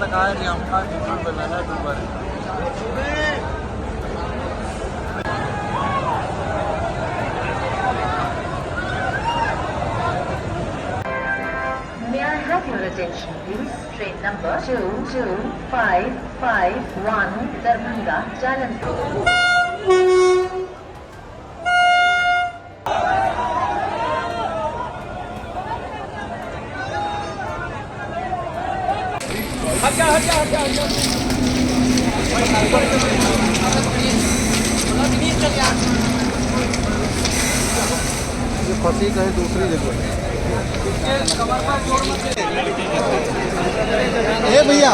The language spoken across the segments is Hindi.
तक आया नहीं, हम कहाँ ड्यूटी पे लगा duper. May I have your attention, please? Train number 22551 Darbhanga, Jalandhar. ये फंसी कहीं दूसरी जगह। ए भैया,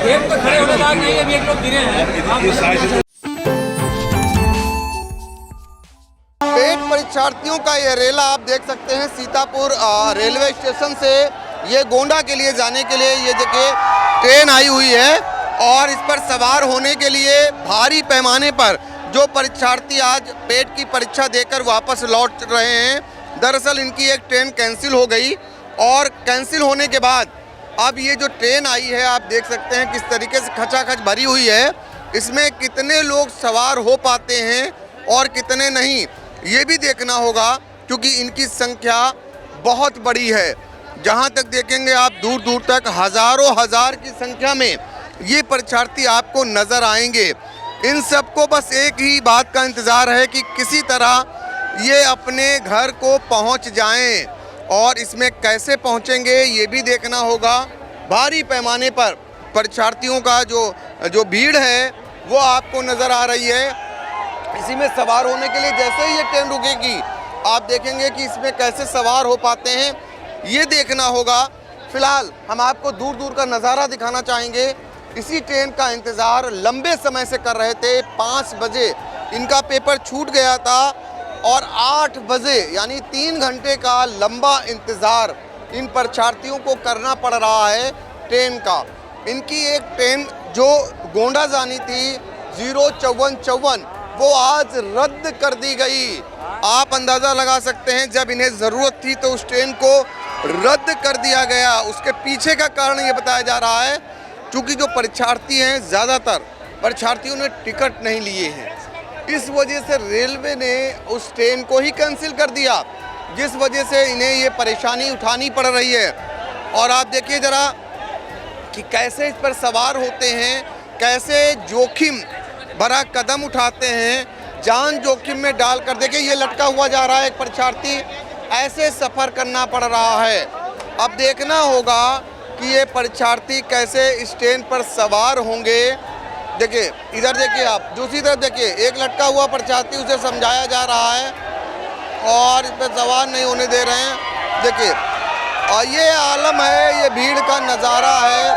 एक तो खड़े होने लायक नहीं है, अभी एक लोग गिरे हैं। पेट परीक्षार्थियों का ये रेला आप देख सकते हैं सीतापुर रेलवे स्टेशन से ये गोंडा के लिए जाने के लिए ये देखिए ट्रेन आई हुई है और इस पर सवार होने के लिए भारी पैमाने पर जो परीक्षार्थी आज पेट की परीक्षा देकर वापस लौट रहे हैं। दरअसल इनकी एक ट्रेन कैंसिल हो गई और कैंसिल होने के बाद अब ये जो ट्रेन आई है आप देख सकते हैं किस तरीके से खचाखच भरी हुई है। इसमें कितने लोग सवार हो पाते हैं और कितने नहीं ये भी देखना होगा, क्योंकि इनकी संख्या बहुत बड़ी है। जहां तक देखेंगे आप दूर दूर तक हज़ारों हज़ार की संख्या में ये परीक्षार्थी आपको नज़र आएंगे। इन सबको बस एक ही बात का इंतज़ार है कि किसी तरह ये अपने घर को पहुंच जाएं और इसमें कैसे पहुंचेंगे ये भी देखना होगा। भारी पैमाने पर परीक्षार्थियों का जो भीड़ है वो आपको नज़र आ रही है। इसी में सवार होने के लिए जैसे ही ये ट्रेन रुकेगी आप देखेंगे कि इसमें कैसे सवार हो पाते हैं ये देखना होगा। फिलहाल हम आपको दूर दूर का नज़ारा दिखाना चाहेंगे। इसी ट्रेन का इंतज़ार लंबे समय से कर रहे थे। 5 बजे इनका पेपर छूट गया था और 8 बजे यानी 3 घंटे का लंबा इंतज़ार इन परीक्षार्थियों को करना पड़ रहा है ट्रेन का। इनकी एक ट्रेन जो गोंडा जानी थी 05454 वो आज रद्द कर दी गई। आप अंदाज़ा लगा सकते हैं जब इन्हें ज़रूरत थी तो उस ट्रेन को रद्द कर दिया गया। उसके पीछे का कारण ये बताया जा रहा है क्योंकि जो परीक्षार्थी हैं ज़्यादातर परीक्षार्थियों ने टिकट नहीं लिए हैं। इस वजह से रेलवे ने उस ट्रेन को ही कैंसिल कर दिया, जिस वजह से इन्हें ये परेशानी उठानी पड़ रही है। और आप देखिए ज़रा कि कैसे इस पर सवार होते हैं, कैसे जोखिम भरा कदम उठाते हैं, जान जोखिम में डाल कर। देखिए ये लटका हुआ जा रहा है एक परीक्षार्थी, ऐसे सफ़र करना पड़ रहा है। अब देखना होगा कि ये परीक्षार्थी कैसे इस ट्रेन पर सवार होंगे। देखिए इधर देखिए आप, दूसरी तरफ देखिए एक लटका हुआ परीक्षार्थी, उसे समझाया जा रहा है और इस पर सवार नहीं होने दे रहे हैं। देखिए और ये आलम है, ये भीड़ का नज़ारा है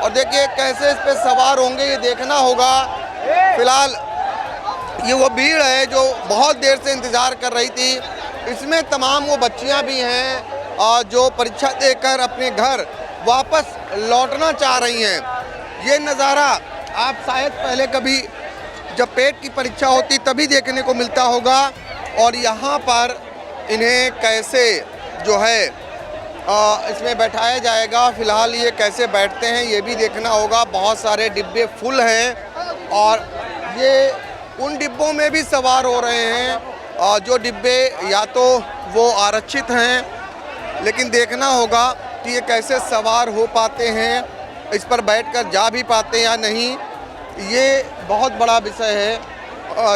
और देखिए कैसे इस पर सवार होंगे ये देखना होगा। फिलहाल ये वो भीड़ है जो बहुत देर से इंतज़ार कर रही थी। इसमें तमाम वो बच्चियां भी हैं और जो परीक्षा देकर अपने घर वापस लौटना चाह रही हैं। ये नज़ारा आप शायद पहले कभी जब पेट की परीक्षा होती तभी देखने को मिलता होगा। और यहाँ पर इन्हें कैसे जो है इसमें बैठाया जाएगा, फ़िलहाल ये कैसे बैठते हैं ये भी देखना होगा। बहुत सारे डिब्बे फुल हैं और ये उन डिब्बों में भी सवार हो रहे हैं जो डिब्बे या तो वो आरक्षित हैं, लेकिन देखना होगा कि ये कैसे सवार हो पाते हैं, इस पर बैठकर जा भी पाते हैं या नहीं। ये बहुत बड़ा विषय है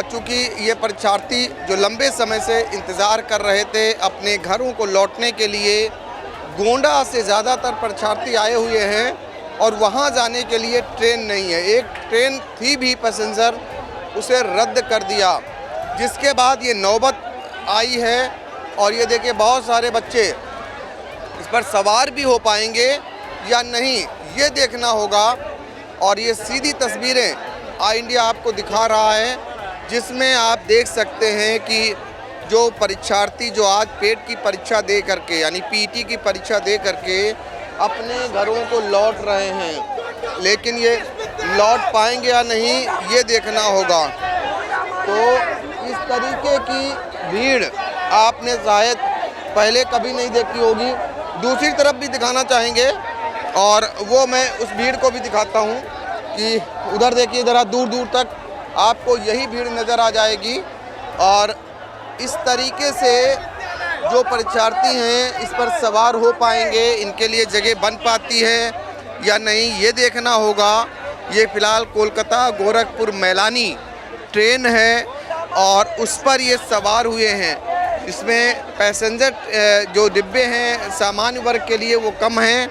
चूँकि ये परीक्षार्थी जो लंबे समय से इंतज़ार कर रहे थे अपने घरों को लौटने के लिए। गोंडा से ज़्यादातर परीक्षार्थी आए हुए हैं और वहाँ जाने के लिए ट्रेन नहीं है। एक ट्रेन थी भी पैसेंजर, उसे रद्द कर दिया, जिसके बाद ये नौबत आई है। और ये देखिए बहुत सारे बच्चे इस पर सवार भी हो पाएंगे या नहीं ये देखना होगा। और ये सीधी तस्वीरें आई इंडिया आपको दिखा रहा है, जिसमें आप देख सकते हैं कि जो परीक्षार्थी जो आज पेट की परीक्षा दे करके यानी पीटी की परीक्षा दे करके अपने घरों को लौट रहे हैं, लेकिन ये लौट पाएंगे या नहीं ये देखना होगा। तो इस तरीके की भीड़ आपने शायद पहले कभी नहीं देखी होगी। दूसरी तरफ भी दिखाना चाहेंगे और वो मैं उस भीड़ को भी दिखाता हूँ कि उधर देखिए ज़रा दूर दूर तक आपको यही भीड़ नज़र आ जाएगी। और इस तरीके से जो परीक्षार्थी हैं इस पर सवार हो पाएंगे, इनके लिए जगह बन पाती है या नहीं ये देखना होगा। ये फ़िलहाल कोलकाता गोरखपुर मैलानी ट्रेन है और उस पर ये सवार हुए हैं। इसमें पैसेंजर जो डिब्बे हैं सामान्य वर्ग के लिए वो कम हैं,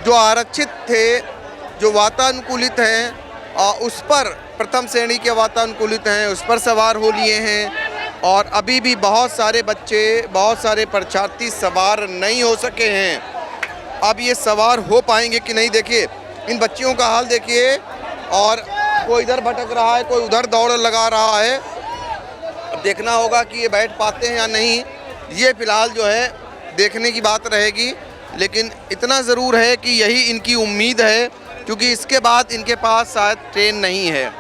जो आरक्षित थे, जो वातानुकूलित हैं उस पर प्रथम श्रेणी के वातानुकूलित हैं उस पर सवार हो लिए हैं। और अभी भी बहुत सारे बच्चे, बहुत सारे परीक्षार्थी सवार नहीं हो सके हैं। अब ये सवार हो पाएंगे कि नहीं, देखिए इन बच्चियों का हाल देखिए। और कोई इधर भटक रहा है, कोई उधर दौड़ लगा रहा है। अब देखना होगा कि ये बैठ पाते हैं या नहीं, ये फ़िलहाल जो है देखने की बात रहेगी। लेकिन इतना ज़रूर है कि यही इनकी उम्मीद है, क्योंकि इसके बाद इनके पास शायद ट्रेन नहीं है।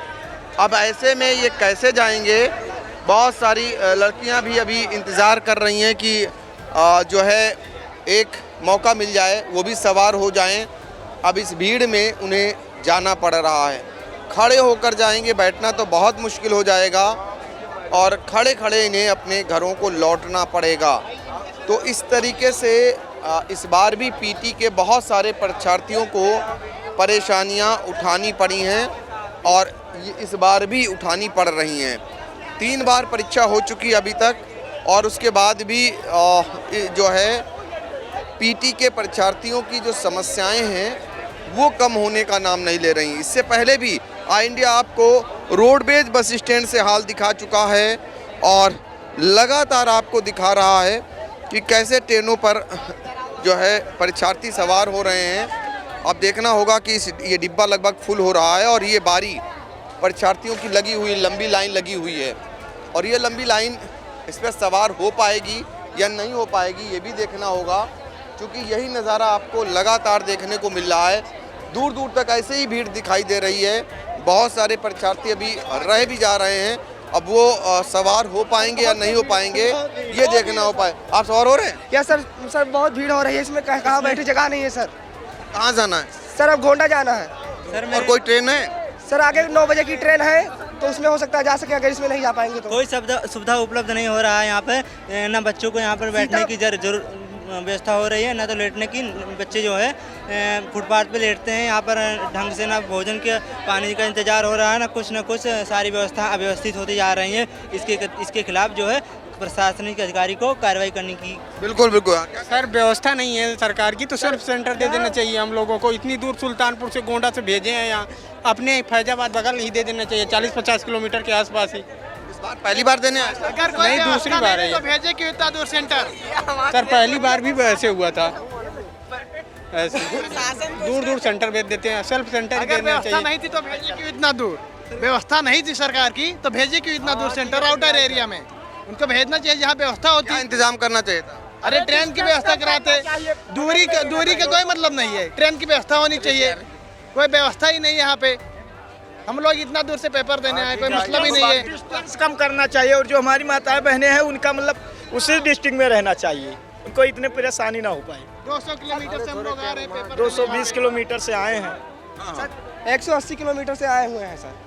अब ऐसे में ये कैसे जाएंगे? बहुत सारी लड़कियां भी अभी इंतज़ार कर रही हैं कि जो है एक मौका मिल जाए, वो भी सवार हो जाएं। अब इस भीड़ में उन्हें जाना पड़ रहा है। खड़े होकर जाएंगे, बैठना तो बहुत मुश्किल हो जाएगा और खड़े खड़े इन्हें अपने घरों को लौटना पड़ेगा। तो इस तरीके से इस बार भी पीटी के बहुत सारे परीक्षार्थियों को परेशानियां उठानी पड़ी हैं और इस बार भी उठानी पड़ रही हैं। 3 बार परीक्षा हो चुकी अभी तक और उसके बाद भी जो है पीटी के परीक्षार्थियों की जो समस्याएं हैं वो कम होने का नाम नहीं ले रही। इससे पहले भी आई इंडिया आपको रोडवेज बस स्टैंड से हाल दिखा चुका है और लगातार आपको दिखा रहा है कि कैसे ट्रेनों पर जो है परीक्षार्थी सवार हो रहे हैं। अब देखना होगा कि ये डिब्बा लगभग फुल हो रहा है और ये बारी परीक्षार्थियों की लगी हुई लंबी लाइन लगी हुई है और ये लंबी लाइन इस पर सवार हो पाएगी या नहीं हो पाएगी ये भी देखना होगा, क्योंकि यही नज़ारा आपको लगातार देखने को मिल रहा है। दूर दूर तक ऐसे ही भीड़ दिखाई दे रही है। बहुत सारे परीक्षार्थी अभी रह भी जा रहे हैं। अब वो सवार हो पाएंगे या नहीं हो पाएंगे ये देखना हो पाए। आप सवार हो रहे हैं? या सर बहुत भीड़ हो रही है इसमें, कहाँ बैठे जगह नहीं है सर। कहाँ जाना है सर? अब गोंडा जाना है सर। और कोई ट्रेन है सर? आगे 9 बजे की ट्रेन है तो उसमें हो सकता है जा सके, अगर इसमें नहीं जा पाएंगे तो। कोई सुविधा उपलब्ध नहीं हो रहा है यहाँ पे, ना बच्चों को यहाँ पर बैठने की जरूर व्यवस्था हो रही है, ना तो लेटने की। बच्चे जो है फुटपाथ पे लेटते हैं, यहाँ पर ढंग से ना भोजन के पानी का इंतजार हो रहा है, ना कुछ सारी व्यवस्था अव्यवस्थित होती जा रही है। इसके खिलाफ जो है प्रशासनिक अधिकारी को कार्रवाई करने की। बिल्कुल बिल्कुल सर व्यवस्था नहीं है सरकार की, तो सिर्फ सेंटर दे देना चाहिए हम लोगों को। इतनी दूर सुल्तानपुर से गोंडा से भेजे हैं यहाँ, अपने फैजाबाद बगल ही दे देना चाहिए, 40-50 किलोमीटर के आसपास ही। इस बार पहली बार देने आए? नहीं, दूसरी बार है। तो भेजे क्यों इतना दूर सेंटर? सर पहली बार भी वैसे हुआ था, ऐसे दूर दूर सेंटर भेज देते हैं, सेल्फ सेंटर अगर देना व्यवस्था चाहिए। नहीं थी तो भेजे क्यों इतना दूर? व्यवस्था नहीं थी सरकार की तो भेजे क्यों इतना दूर सेंटर आउटर एरिया में? उनको भेजना चाहिए जहाँ व्यवस्था होती क्या है। इंतजाम करना चाहिए था? अरे ट्रेन की व्यवस्था कराते, दूरी का कोई मतलब नहीं है। ट्रेन की व्यवस्था होनी चाहिए, कोई व्यवस्था ही नहीं है यहाँ पे। हम लोग इतना दूर से पेपर देने आए, कोई मतलब ही नहीं है। डिस्टेंस कम करना चाहिए और जो हमारी माताएं बहनें हैं उनका मतलब उसी डिस्ट्रिक्ट में रहना चाहिए, उनको इतने परेशानी ना हो पाए। 200 किलोमीटर से हम लोग आ रहे हैं पेपर 220 किलोमीटर से आए हैं। 180 किलोमीटर से आए हुए हैं सर।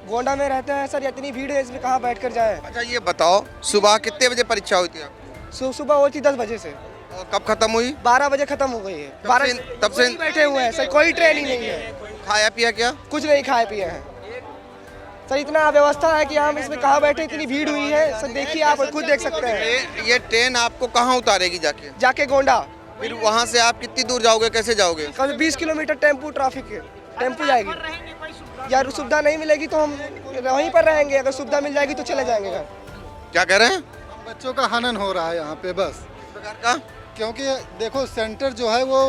गोंडा में रहते हैं सर, इतनी भीड़ है इसमें कहाँ बैठ कर जाए। अच्छा ये बताओ सुबह कितने बजे परीक्षा हुई थी आपकी? सुबह होती 10 बजे से और कब खत्म हुई? 12 बजे खत्म हो गई है। तब से बैठे हुए हैं सर, कोई ट्रेन ही नहीं है। खाया पिया क्या? कुछ नहीं खाए पिए हैं सर। इतना अव्यवस्था है कि हम इसमें कहाँ बैठे, इतनी भीड़ हुई है सर। देखिए आप खुद देख सकते हैं। ये ट्रेन आपको कहाँ उतारेगी जाके गोंडा। फिर वहाँ से आप कितनी दूर जाओगे, कैसे जाओगे? कभी 20 किलोमीटर टेम्पू ट्रैफिक है, टेम्पू जाएगी। यार सुविधा नहीं मिलेगी तो हम वहीं पर रहेंगे, अगर सुविधा मिल जाएगी तो चले जाएंगे घर। क्या कह रहे हैं? बच्चों का हनन हो रहा है यहाँ पे बस प्रकार का, क्योंकि देखो सेंटर जो है वो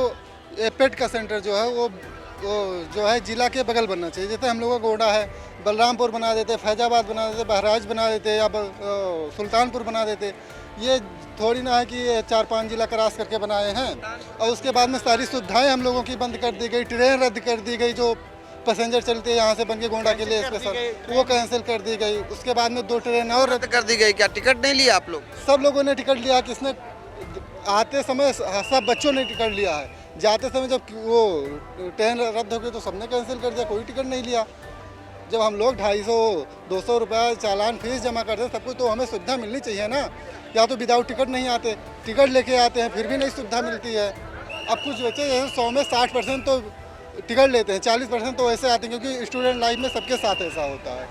एपेट का सेंटर जो है वो जो है जिला के बगल बनना चाहिए। जैसे हम लोगों का गोंडा है, बलरामपुर बना देते, फैजाबाद बना देते, बहराइच बना देते या सुल्तानपुर बना देते। ये थोड़ी ना है कि ये 4-5 जिला क्रॉस करके बनाए हैं। और उसके बाद में सारी सुविधाएं हम लोगों की बंद कर दी गई, ट्रेन रद्द कर दी गई, जो पैसेंजर चलते हैं यहाँ से बन के गोंडा के लिए स्पेशल, वो कैंसिल कर दी गई। उसके बाद में 2 ट्रेन और रद्द कर दी गई। क्या टिकट नहीं लिया आप लोग? सब लोगों ने टिकट लिया, किसने आते समय सब बच्चों ने टिकट लिया है, जाते समय जब वो ट्रेन रद्द हो गई तो सबने कैंसिल कर दिया, कोई टिकट नहीं लिया। जब हम लोग 250-200 रुपये चालान फीस जमा करते हैं सब कुछ, तो हमें सुविधा मिलनी चाहिए ना। या तो विदाउट टिकट नहीं आते, टिकट लेके आते हैं फिर भी नहीं सुविधा मिलती है। अब कुछ बच्चे जैसे 100 में 60% तो टिकट लेते हैं, 40% तो ऐसे आते हैं, क्योंकि स्टूडेंट लाइफ में सबके साथ ऐसा होता है,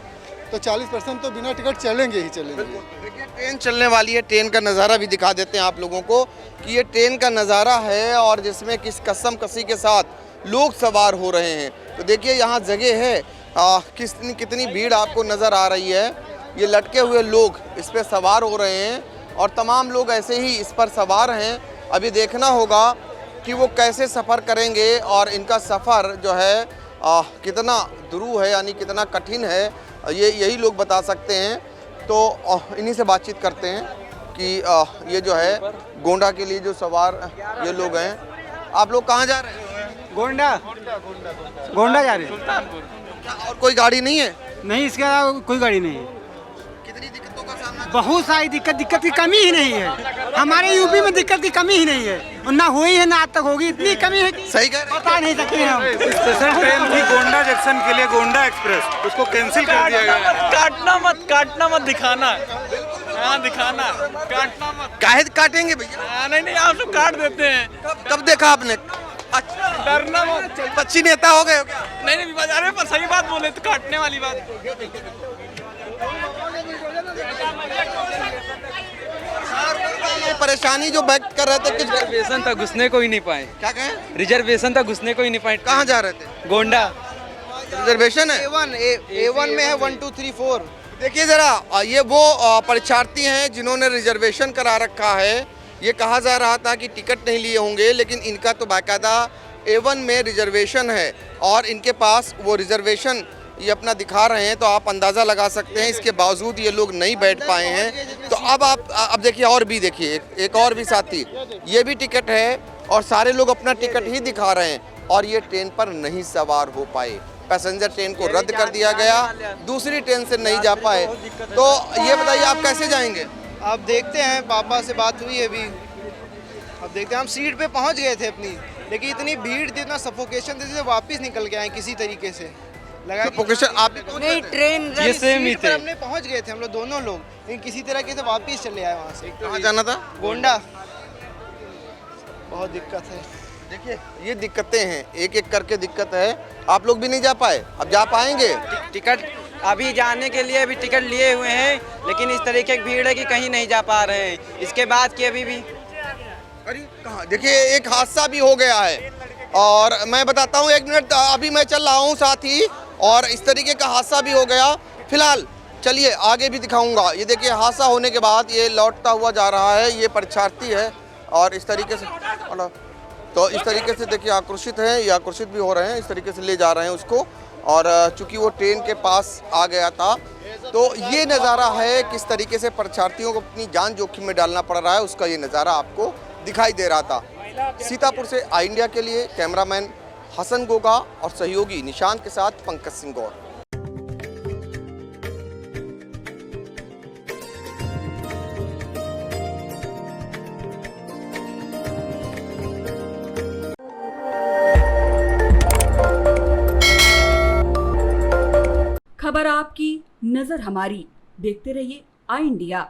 तो 40% तो बिना टिकट चलेंगे ही चलेंगे। देखिए ट्रेन चलने वाली है, ट्रेन का नज़ारा भी दिखा देते हैं आप लोगों को कि ये ट्रेन का नज़ारा है और जिसमें किस कसम कसी के साथ लोग सवार हो रहे हैं। तो देखिए यहाँ जगह है, कितनी भीड़ आपको नज़र आ रही है। ये लटके हुए लोग इस पर सवार हो रहे हैं और तमाम लोग ऐसे ही इस पर सवार हैं। अभी देखना होगा कि वो कैसे सफ़र करेंगे और इनका सफ़र जो है कितना दुरूह है, यानी कितना कठिन है, ये यही लोग बता सकते हैं। तो इन्हीं से बातचीत करते हैं कि ये जो है गोंडा के लिए जो सवार ये लोग हैं। आप लोग कहाँ जा रहे हैं? गोंडा जा रहे हैं। और कोई गाड़ी नहीं है? नहीं, इसके अलावा कोई गाड़ी नहीं है। कितनी दिक्कतों का सामना? बहुत सारी दिक्कत की कमी ही नहीं है। हमारे यूपी में दिक्कत की कमी ही नहीं है, और ना हुई है ना आज तक होगी। इतनी कमी है कि सही कह रहे हैं। बता नहीं सकते हम। स्पेशल ट्रेन थी गोंडा जंक्शन के लिए, गोंडा एक्सप्रेस, उसको कैंसिल कर दिया गया। काटना मत दिखाना, हाँ दिखाना, काटना मत। काहे काटेंगे भैया? नहीं आप सब काट देते हैं। कब देखा आपने? अच्छा, डरना मत। पक्षी नेता हो गए हो क्या? नहीं अरे पर सही बात बोले तो काटने वाली बात। ये परेशानी जो व्यक्त कर रहे थे, किस रिजर्वेशन था, घुसने को ही नहीं पाए। क्या कहें? रिजर्वेशन था, घुसने को ही नहीं पाए। कहाँ जा रहे थे? गोंडा रिजर्वेशन है? A1 में है 1 2 3 4। देखिए जरा, ये वो परीक्षार्थी हैं जिन्होंने रिजर्वेशन करा रखा है। ये कहा जा रहा था कि टिकट नहीं लिए होंगे, लेकिन इनका तो बाकायदा A1 में रिजर्वेशन है और इनके पास वो रिजर्वेशन ये अपना दिखा रहे हैं। तो आप अंदाज़ा लगा सकते हैं, इसके बावजूद ये लोग नहीं बैठ पाए हैं। तो अब देखिए, और भी देखिए, एक और भी साथी, ये भी टिकट है और सारे लोग अपना टिकट ही दिखा रहे हैं और ये ट्रेन पर नहीं सवार हो पाए। पैसेंजर ट्रेन को रद्द कर दिया गया, दूसरी ट्रेन से नहीं जा पाए। तो ये बताइए आप कैसे जाएंगे? अब देखते हैं, पापा से बात हुई है अभी, अब देखते हैं। हम सीट पे पहुंच गए थे अपनी, लेकिन इतनी भीड़ थी, इतना सफोकेशन थी, वापस निकल के आए किसी तरीके से। लगा सफोकेशन आप नहीं, ट्रेन ये सेम ही थे। हमने पहुंच गए थे हम लोग दोनों लोग, लेकिन किसी तरीके से वापस चले आए वहाँ से। कहाँ जाना था? गोंडा। बहुत दिक्कत है। देखिए ये दिक्कतें हैं, एक एक करके दिक्कत है। आप लोग भी नहीं जा पाए, अब जा पाएंगे? टिकट अभी जाने के लिए अभी टिकट लिए हुए हैं, लेकिन इस तरीके की भीड़ है कि कहीं नहीं जा पा रहे हैं। इसके बाद की अभी भी अरे कहाँ? देखिए एक हादसा भी हो गया है और मैं बताता हूँ, 1 मिनट, अभी मैं चल रहा हूँ साथ ही, और इस तरीके का हादसा भी हो गया। फिलहाल चलिए आगे भी दिखाऊंगा। ये देखिए हादसा होने के बाद ये लौटता हुआ जा रहा है, ये परीक्षार्थी है और इस तरीके से, तो इस तरीके से देखिए आक्रोशित है, ये आक्रोशित भी हो रहे हैं, इस तरीके से ले जा रहे हैं उसको। और चूंकि वो ट्रेन के पास आ गया था, तो ये नज़ारा है किस तरीके से परीक्षार्थियों को अपनी जान जोखिम में डालना पड़ रहा है, उसका ये नज़ारा आपको दिखाई दे रहा था। सीतापुर से आई इंडिया के लिए कैमरामैन हसन गोगा और सहयोगी निशांत के साथ पंकज सिंह गौर। खबर आपकी, नजर हमारी। देखते रहिए आई इंडिया।